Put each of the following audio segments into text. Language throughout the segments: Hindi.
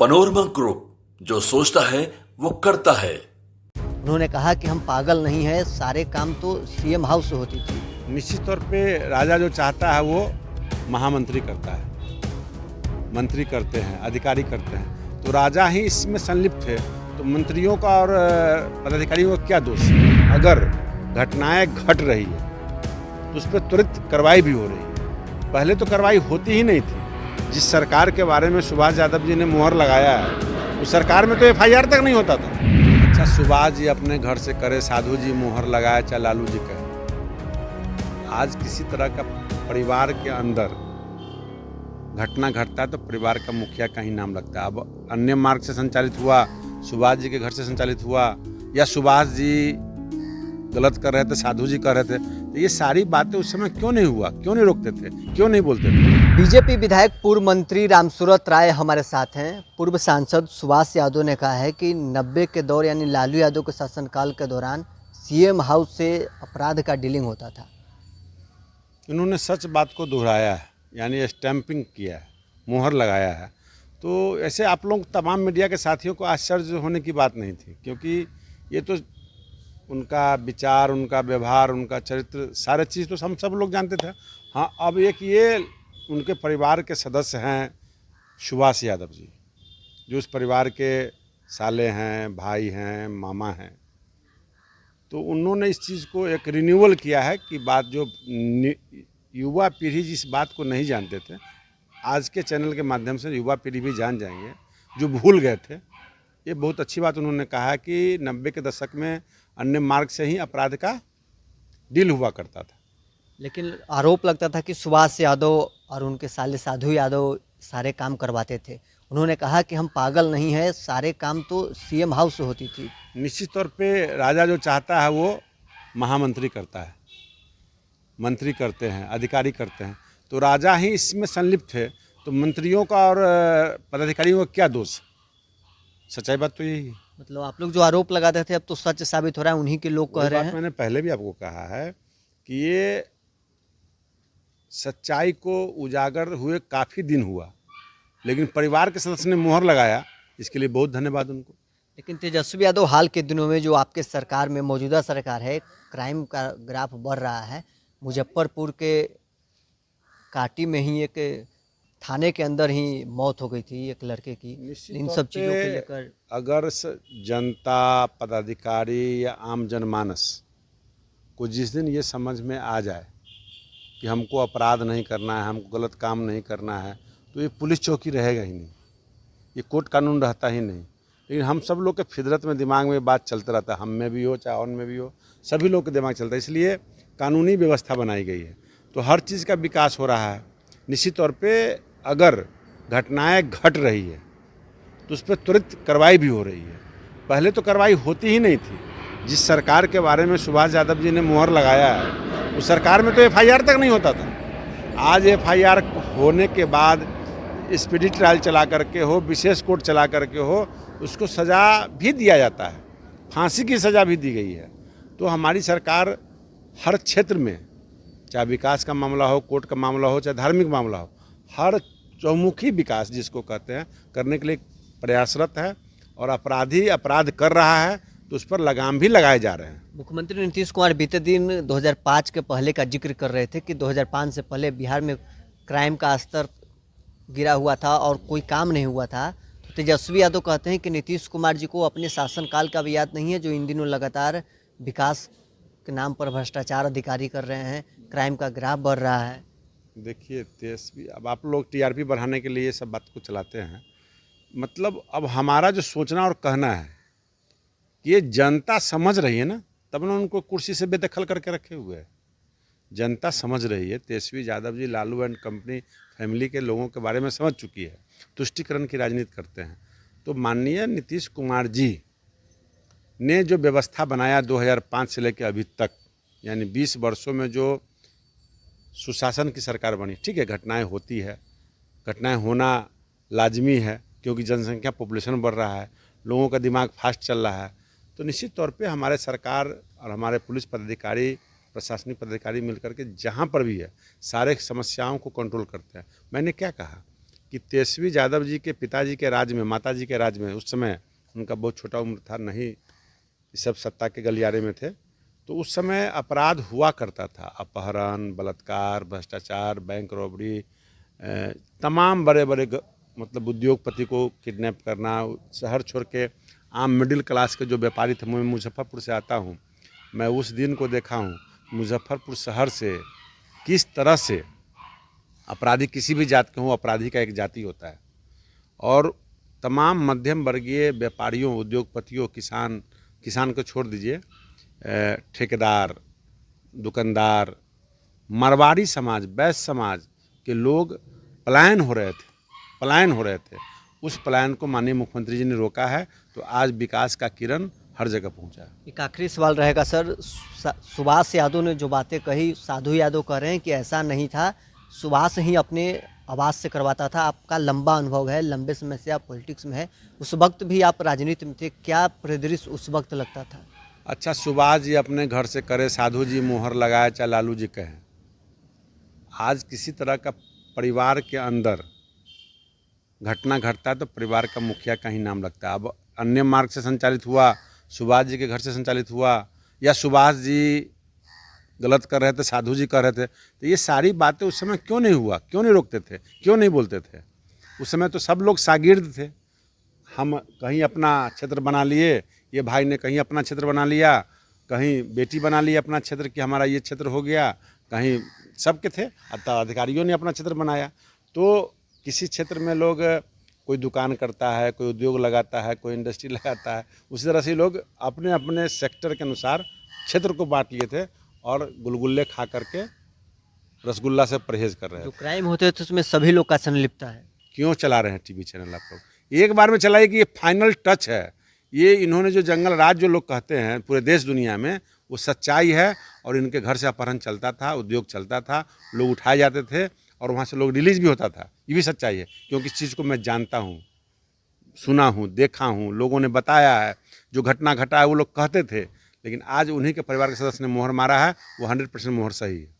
पनोरमा ग्रुप, जो सोचता है वो करता है। उन्होंने कहा कि हम पागल नहीं हैं, सारे काम तो सीएम हाउस से होती थी। निश्चित तौर पे राजा जो चाहता है वो महामंत्री करता है, मंत्री करते हैं, अधिकारी करते हैं। तो राजा ही इसमें संलिप्त थे, तो मंत्रियों का और पदाधिकारियों का क्या दोष है? अगर घटनाएं घट रही है तो उस पर तुरंत कार्रवाई भी हो रही है। पहले तो कार्रवाई होती ही नहीं थी। जिस सरकार के बारे में सुभाष यादव जी ने मुहर लगाया है उस सरकार में तो एफआईआर तक नहीं होता था। अच्छा, सुभाष जी अपने घर से करे, साधु जी मुहर लगाया, चाहे लालू जी कहे, आज किसी तरह का परिवार के अंदर घटना घटता है तो परिवार का मुखिया का ही नाम लगता है। अब अन्य मार्ग से संचालित हुआ, सुभाष जी के घर से संचालित हुआ, या सुभाष जी गलत कर रहे थे, साधु जी कर रहे थे, तो ये सारी बातें उस समय क्यों नहीं हुआ? क्यों नहीं रोकते थे? क्यों नहीं बोलते थे? बीजेपी विधायक पूर्व मंत्री रामसूरत राय हमारे साथ हैं। पूर्व सांसद सुभाष यादव ने कहा है कि 90 के दौर यानी लालू यादव के शासनकाल के दौरान सीएम हाउस से अपराध का डीलिंग होता था। इन्होंने सच बात को दोहराया है, यानी स्टैंपिंग किया है, मुहर लगाया है। तो ऐसे आप लोग तमाम मीडिया के साथियों को आश्चर्य होने की बात नहीं थी, क्योंकि ये तो उनका विचार, उनका व्यवहार, उनका चरित्र, सारे चीज़ तो हम सब लोग जानते थे। हाँ, अब एक ये उनके परिवार के सदस्य हैं सुभाष यादव जी, जो उस परिवार के साले हैं, भाई हैं, मामा हैं। तो उन्होंने इस चीज़ को एक रिन्यूअल किया है कि बात जो युवा पीढ़ी जिस बात को नहीं जानते थे, आज के चैनल के माध्यम से युवा पीढ़ी भी जान जाएंगे, जो भूल गए थे। ये बहुत अच्छी बात उन्होंने कहा है कि 90 के दशक में अन्य मार्ग से ही अपराध का डील हुआ करता था। लेकिन आरोप लगता था कि सुभाष यादव और उनके साले साधु यादव सारे काम करवाते थे। उन्होंने कहा कि हम पागल नहीं हैं, सारे काम तो सीएम हाउस से होती थी। निश्चित तौर पे राजा जो चाहता है वो महामंत्री करता है, मंत्री करते हैं, अधिकारी करते हैं। तो राजा ही इसमें संलिप्त थे, तो मंत्रियों का और पदाधिकारियों का क्या दोष? सच्चाई बात तो यही है। मतलब आप लोग जो आरोप लगाते थे अब तो सच साबित हो रहा है, उन्हीं के लोग कह रहे हैं। मैंने पहले भी आपको कहा है कि ये सच्चाई को उजागर हुए काफ़ी दिन हुआ, लेकिन परिवार के सदस्य ने मुहर लगाया, इसके लिए बहुत धन्यवाद उनको। लेकिन तेजस्वी यादव हाल के दिनों में जो आपके सरकार में मौजूदा सरकार है, क्राइम का ग्राफ बढ़ रहा है। मुजफ्फरपुर के काटी में ही एक थाने के अंदर ही मौत हो गई थी एक लड़के की। इन सब चीज़ों को लेकर अगर जनता, पदाधिकारी या आम जनमानस को जिस दिन ये समझ में आ जाए कि हमको अपराध नहीं करना है, हमको गलत काम नहीं करना है, तो ये पुलिस चौकी रहेगा ही नहीं, ये कोर्ट कानून रहता ही नहीं। लेकिन हम सब लोग के फितरत में, दिमाग में बात चलता रहता है, हम में भी हो चाहे उनमें भी हो, सभी लोग के दिमाग चलता है। इसलिए कानूनी व्यवस्था बनाई गई है, तो हर चीज़ का विकास हो रहा है। निश्चित तौर पे अगर घटनाएं घट रही है तो उस पर तुरंत कार्रवाई भी हो रही है। पहले तो कार्रवाई होती ही नहीं थी। जिस सरकार के बारे में सुभाष यादव जी ने मुहर लगाया है उस सरकार में तो एफआईआर तक नहीं होता था। आज एफआईआर होने के बाद स्पीडी ट्रायल चला करके हो, विशेष कोर्ट चला करके हो, उसको सज़ा भी दिया जाता है, फांसी की सज़ा भी दी गई है। तो हमारी सरकार हर क्षेत्र में, चाहे विकास का मामला हो, कोर्ट का मामला हो, चाहे धार्मिक मामला हो, हर चौमुखी विकास जिसको कहते हैं करने के लिए प्रयासरत है। और अपराधी अपराध कर रहा है तो उस पर लगाम भी लगाए जा रहे हैं। मुख्यमंत्री नीतीश कुमार बीते दिन 2005 के पहले का जिक्र कर रहे थे कि 2005 से पहले बिहार में क्राइम का स्तर गिरा हुआ था और कोई काम नहीं हुआ था। तो तेजस्वी यादव कहते हैं कि नीतीश कुमार जी को अपने शासनकाल का भी याद नहीं है, जो इन दिनों लगातार विकास के नाम पर भ्रष्टाचार अधिकारी कर रहे हैं, क्राइम का ग्राफ बढ़ रहा है। देखिए तेजस्वी, अब आप लोग टीआरपी बढ़ाने के लिए ये सब बात को चलाते हैं। मतलब अब हमारा जो सोचना और कहना है कि ये जनता समझ रही है ना, तब ना उनको कुर्सी से बेदखल करके रखे हुए है। जनता समझ रही है, Tejashwi Yadav ji Lalu and company family के लोगों के बारे में समझ चुकी है, तुष्टिकरण की राजनीति करते हैं। तो माननीय नीतीश कुमार जी ने जो व्यवस्था बनाया 2005 से लेकर अभी तक, यानी 20 वर्षों में जो सुशासन की सरकार बनी, ठीक है, घटनाएं होती है, घटनाएं होना लाजमी है, क्योंकि जनसंख्या, पॉपुलेशन बढ़ रहा है, लोगों का दिमाग फास्ट चल रहा है। तो निश्चित तौर पे हमारे सरकार और हमारे पुलिस पदाधिकारी, प्रशासनिक पदाधिकारी मिलकर के जहाँ पर भी है सारे समस्याओं को कंट्रोल करते हैं। मैंने क्या कहा कि तेजस्वी यादव जी के पिताजी के राज में, माताजी के राज में, उस समय उनका बहुत छोटा उम्र था, नहीं ये सब सत्ता के गलियारे में थे, तो उस समय अपराध हुआ करता था, अपहरण, बलात्कार, भ्रष्टाचार, बैंक रॉबरी, तमाम बड़े बड़े मतलब उद्योगपति को किडनैप करना, शहर छोड़ के आम मिडिल क्लास के जो व्यापारी थे। मैं मुजफ्फरपुर से आता हूँ, मैं उस दिन को देखा हूँ मुजफ्फरपुर शहर से किस तरह से अपराधी, किसी भी जात के हों, अपराधी का एक जाति होता है, और तमाम मध्यम वर्गीय व्यापारियों, उद्योगपतियों, किसान को छोड़ दीजिए, ठेकेदार, दुकानदार, मारवाड़ी समाज, वैश्य समाज के लोग पलायन हो रहे थे। उस पलायन को माननीय मुख्यमंत्री जी ने रोका है, तो आज विकास का किरण हर जगह पहुंचा है। एक आखिरी सवाल रहेगा सर, सुभाष यादव ने जो बातें कही, साधु यादव कह रहे हैं कि ऐसा नहीं था, सुभाष ही अपने आवाज़ से करवाता था। आपका लंबा अनुभव है, लंबे समय से आप पॉलिटिक्स में है, उस वक्त भी आप राजनीति में थे, क्या परिदृश्य उस वक्त लगता था? अच्छा, सुभाष जी अपने घर से करे, साधु जी मोहर लगाए, चाहे लालू जी कहें, आज किसी तरह का परिवार के अंदर घटना घटता है तो परिवार का मुखिया का ही नाम लगता है। अब अन्य मार्ग से संचालित हुआ, सुभाष जी के घर से संचालित हुआ, या सुभाष जी गलत कर रहे थे, साधु जी कर रहे थे, तो ये सारी बातें उस समय क्यों नहीं हुआ, क्यों नहीं रोकते थे, क्यों नहीं बोलते थे? उस समय तो सब लोग शागिर्द थे। हम कहीं अपना क्षेत्र बना लिए, ये भाई ने कहीं अपना क्षेत्र बना लिया, कहीं बेटी बना ली अपना क्षेत्र कि हमारा ये क्षेत्र हो गया, कहीं सबके थे, अधिकारियों ने अपना क्षेत्र बनाया। तो किसी क्षेत्र में लोग, कोई दुकान करता है, कोई उद्योग लगाता है, कोई इंडस्ट्री लगाता है, उसी तरह से लोग अपने अपने सेक्टर के अनुसार क्षेत्र को बांट लिए थे और गुलगुल्ले खा करके रसगुल्ला से परहेज कर रहे हैं। जो क्राइम होते थे उसमें सभी लोग का संलिप्तता है। क्यों चला रहे हैं टीवी चैनल आप लोग? एक बार में चलाइए कि ये फाइनल टच है। ये इन्होंने जो जंगल राज जो लोग कहते हैं पूरे देश दुनिया में, वो सच्चाई है। और इनके घर से अपहरण चलता था, उद्योग चलता था, लोग उठाए जाते थे और वहाँ से लोग रिलीज भी होता था। ये भी सच्चाई है, क्योंकि इस चीज़ को मैं जानता हूँ, सुना हूँ, देखा हूँ, लोगों ने बताया है। जो घटना घटा है वो लोग कहते थे, लेकिन आज उन्हीं के परिवार के सदस्य ने मोहर मारा है, वो 100% मोहर सही है।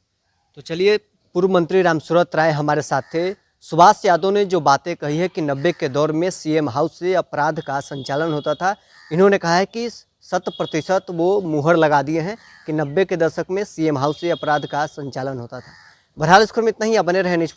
तो चलिए, पूर्व मंत्री रामसूरत राय हमारे साथ थे। सुभाष यादव ने जो बातें कही है कि 90 के दौर में सीएम हाउस से अपराध का संचालन होता था, इन्होंने कहा है कि 100% वो मुहर लगा दिए हैं कि 90 के दशक में सीएम हाउस से अपराध का संचालन होता था। बहरहाल इस क्रम में इतना ही, बने रहे न्यूज़।